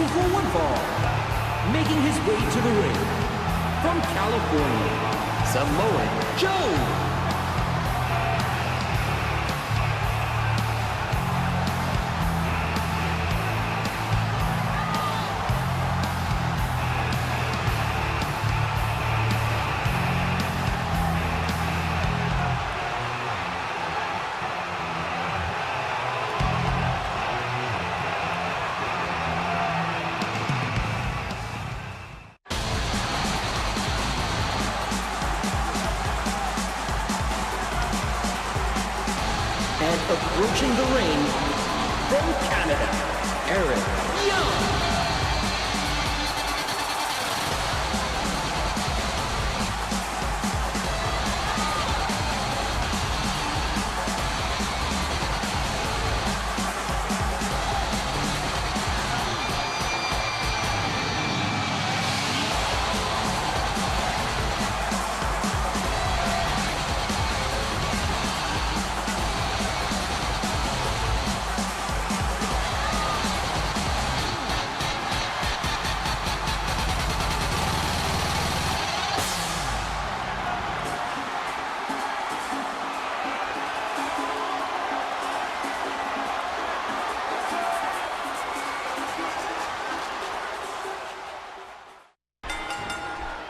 asking for one fall. Making his way to the ring, from California, Samoa Joe. And approaching the ring, from Canada, Eric Young.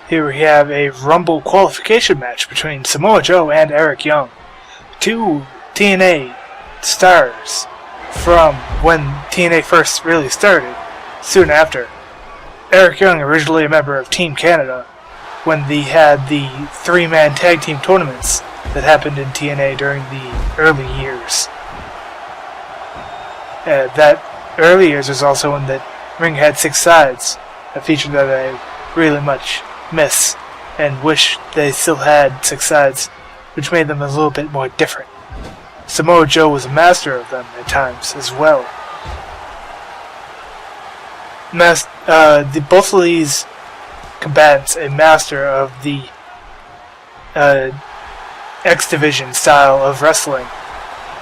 Here we have a Rumble qualification match between Samoa Joe and Eric Young, two TNA stars from when TNA first really started, soon after. Eric Young, originally a member of Team Canada, when they had the three-man tag team tournaments that happened in TNA during the early years. That early years was also when the ring had 6 sides, a feature that I really much miss and wish they still had 6 sides, which made them a little bit more different. Samoa Joe was a master of them at times as well. Both of these combatants a master of the X Division style of wrestling.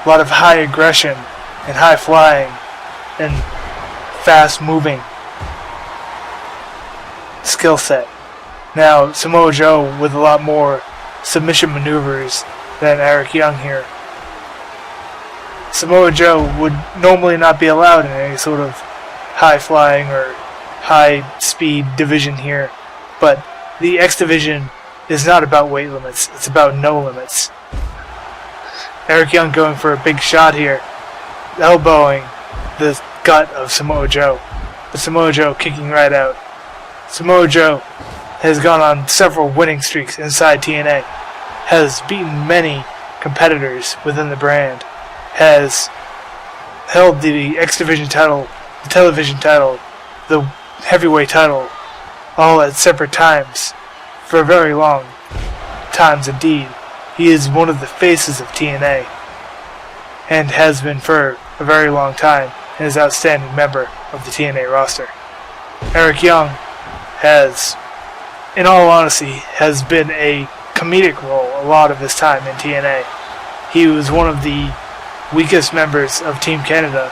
A lot of high aggression and high flying and fast moving skill set. Now, Samoa Joe with a lot more submission maneuvers than Eric Young here. Samoa Joe would normally not be allowed in any sort of high-flying or high-speed division here, but the X Division is not about weight limits, it's about no limits. Eric Young going for a big shot here, elbowing the gut of Samoa Joe, but Samoa Joe kicking right out. Samoa Joe has gone on several winning streaks inside TNA, has beaten many competitors within the brand, has held the X Division title, the television title, the heavyweight title, all at separate times, for very long times indeed. He is one of the faces of TNA, and has been for a very long time, and is an outstanding member of the TNA roster. Eric Young has, in all honesty, has been a comedic role a lot of his time in TNA. He was one of the weakest members of Team Canada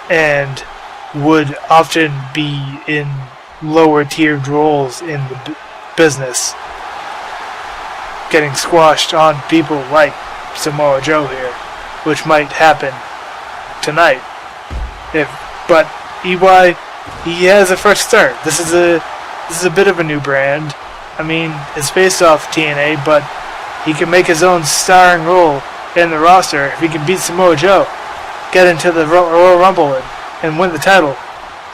and would often be in lower tiered roles in the business, getting squashed on people like Samoa Joe here, which might happen tonight. But EY, he has a fresh start. This is a bit of a new brand. I mean, it's based off TNA, but he can make his own starring role in the roster if he can beat Samoa Joe, get into the Royal Rumble and win the title.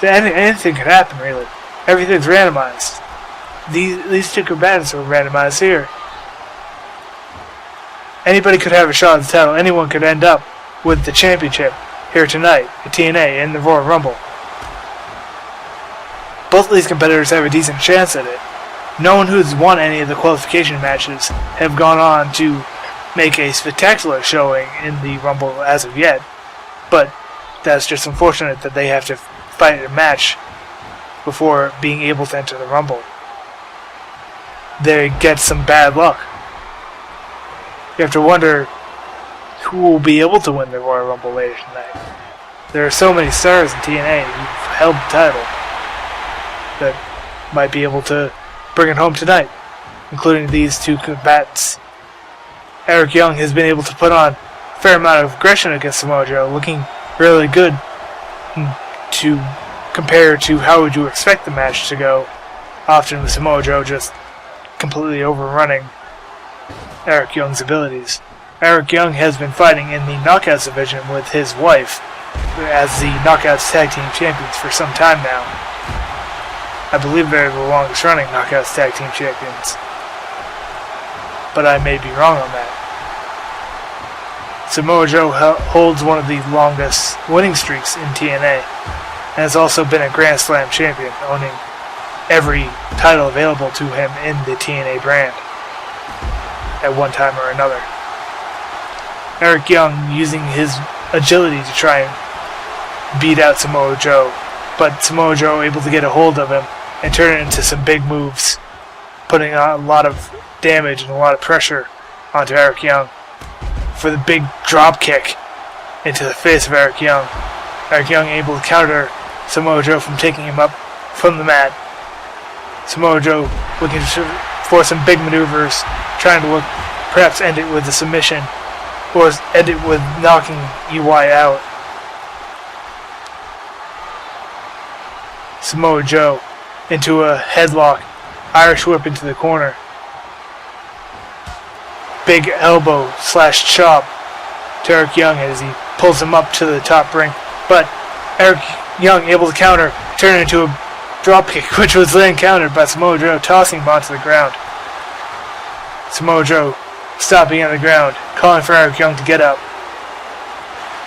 Anything could happen, really. Everything's randomized. These two combatants are randomized here. Anybody could have a shot at the title. Anyone could end up with the championship here tonight at TNA in the Royal Rumble. Both of these competitors have a decent chance at it. No one who's won any of the qualification matches have gone on to make a spectacular showing in the Rumble as of yet, but that's just unfortunate that they have to fight a match before being able to enter the Rumble. They get some bad luck. You have to wonder who will be able to win the Royal Rumble later tonight. There are so many stars in TNA who've held the title that might be able to bring it home tonight, including these two combatants. Eric Young has been able to put on a fair amount of aggression against Samoa Joe, looking really good to compare to how would you expect the match to go, often with Samoa Joe just completely overrunning Eric Young's abilities. Eric Young has been fighting in the Knockouts division with his wife as the Knockouts Tag Team Champions for some time now. I believe they're the longest running Knockouts Tag Team Champions, but I may be wrong on that. Samoa Joe holds one of the longest winning streaks in TNA, and has also been a Grand Slam champion, owning every title available to him in the TNA brand at one time or another. Eric Young using his agility to try and beat out Samoa Joe, but Samoa Joe able to get a hold of him and turn it into some big moves, putting on a lot of damage and a lot of pressure onto Eric Young for the big drop kick into the face of Eric Young. Eric Young able to counter Samoa Joe from taking him up from the mat. Samoa Joe looking for some big maneuvers, trying to perhaps end it with a submission, or end it with knocking EY out. Samoa Joe into a headlock, Irish whip into the corner. Big elbow / chop to Eric Young as he pulls him up to the top ring. But Eric Young able to counter, turn it into a drop kick, which was then countered by Samoa Joe, tossing him onto the ground. Samoa Joe stopping on the ground, calling for Eric Young to get up,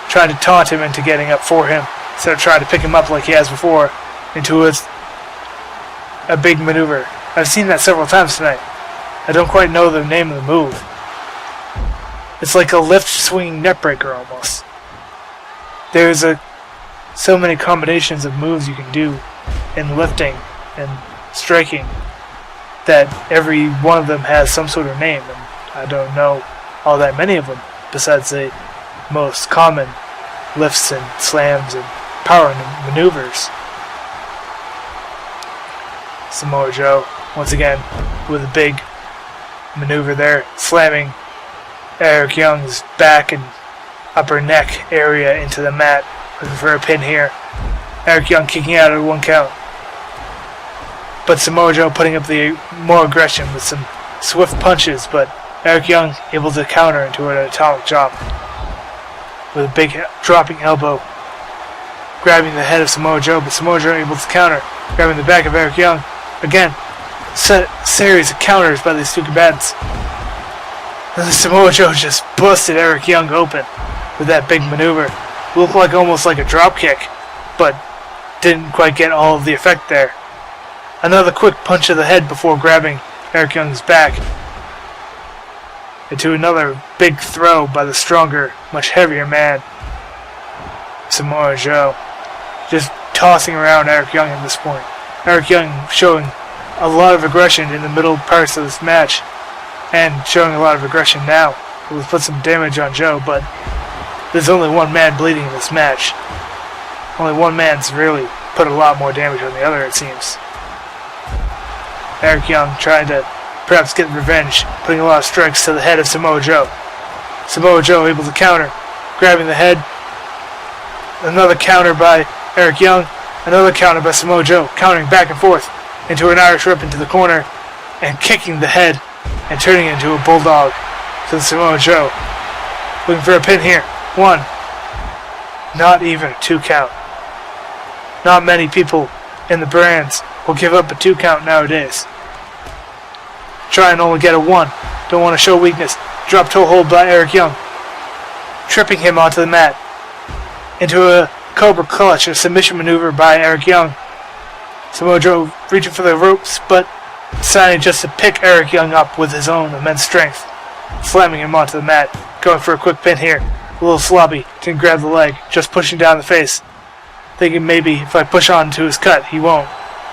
trying to taunt him into getting up for him, instead of trying to pick him up like he has before into a big maneuver. I've seen that several times tonight. I don't quite know the name of the move. It's like a lift swinging neckbreaker almost. There's so many combinations of moves you can do in lifting and striking that every one of them has some sort of name, and I don't know all that many of them besides the most common lifts and slams and power maneuvers. Samoa Joe once again with a big maneuver there, slamming Eric Young's back and upper neck area into the mat, looking for a pin here. Eric Young kicking out at 1 count, but Samoa Joe putting up the more aggression with some swift punches, but Eric Young able to counter into an atomic chop with a big dropping elbow, grabbing the head of Samoa Joe, but Samoa Joe able to counter, grabbing the back of Eric Young. Again, series of counters by these two combatants. And Samoa Joe just busted Eric Young open with that big maneuver. Looked like almost like a drop kick, but didn't quite get all of the effect there. Another quick punch to the head before grabbing Eric Young's back. Into another big throw by the stronger, much heavier man, Samoa Joe. Just tossing around Eric Young at this point. Eric Young showing a lot of aggression in the middle parts of this match, and showing a lot of aggression now. It will put some damage on Joe, but there's only one man bleeding in this match. Only one man's really put a lot more damage on the other, it seems. Eric Young trying to perhaps get revenge, putting a lot of strikes to the head of Samoa Joe. Samoa Joe able to counter, grabbing the head. Another counter by Eric Young. Another counter by Samoa Joe, countering back and forth into an Irish whip into the corner and kicking the head and turning it into a bulldog to Samoa Joe. Looking for a pin here. 1. Not even a 2 count. Not many people in the brands will give up a 2 count nowadays. Try and only get a 1. Don't want to show weakness. Drop toe hold by Eric Young, tripping him onto the mat. Into a Cobra Clutch, a submission maneuver by Eric Young. Samoa Joe reaching for the ropes, but deciding just to pick Eric Young up with his own immense strength, slamming him onto the mat, going for a quick pin here. A little sloppy, didn't grab the leg, just pushing down the face, thinking maybe if I push on to his cut, he won't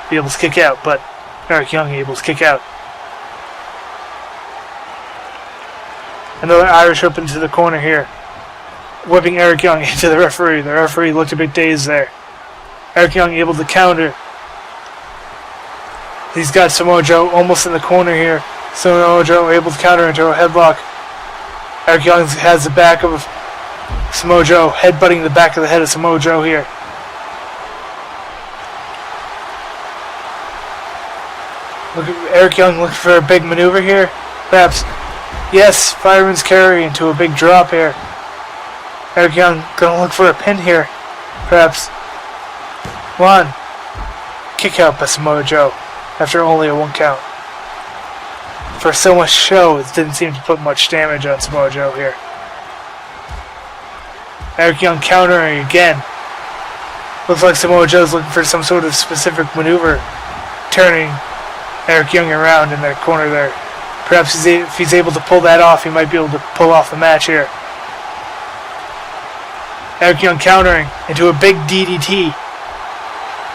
be able to kick out, but Eric Young able to kick out. Another Irish whip into the corner here. whipping Eric Young into the referee. The referee looked a bit dazed there. Eric Young able to counter. He's got Samoa Joe almost in the corner here. Samoa Joe able to counter into a headlock. Eric Young has the back of Samoa Joe, headbutting the back of the head of Samoa Joe here. Look at Eric Young looking for a big maneuver here. Perhaps. Yes, fireman's carry into a big drop here. Eric Young gonna look for a pin here. Perhaps. One. Kick out by Samoa Joe after only a 1 count. For so much show, it didn't seem to put much damage on Samoa Joe here. Eric Young countering again. Looks like Samoa Joe's looking for some sort of specific maneuver, turning Eric Young around in their corner there. Perhaps if he's able to pull that off, he might be able to pull off the match here. Eric Young countering into a big DDT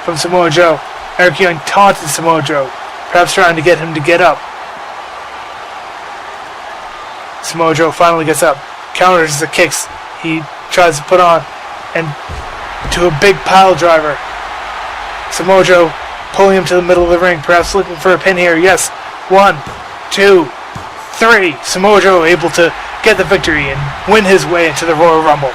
from Samoa Joe. Eric Young taunted Samoa Joe, perhaps trying to get him to get up. Samoa Joe finally gets up, counters the kicks he tries to put on, and to a big pile driver. Samoa Joe pulling him to the middle of the ring, perhaps looking for a pin here. Yes, 1, 2, 3. Samoa Joe able to get the victory and win his way into the Royal Rumble.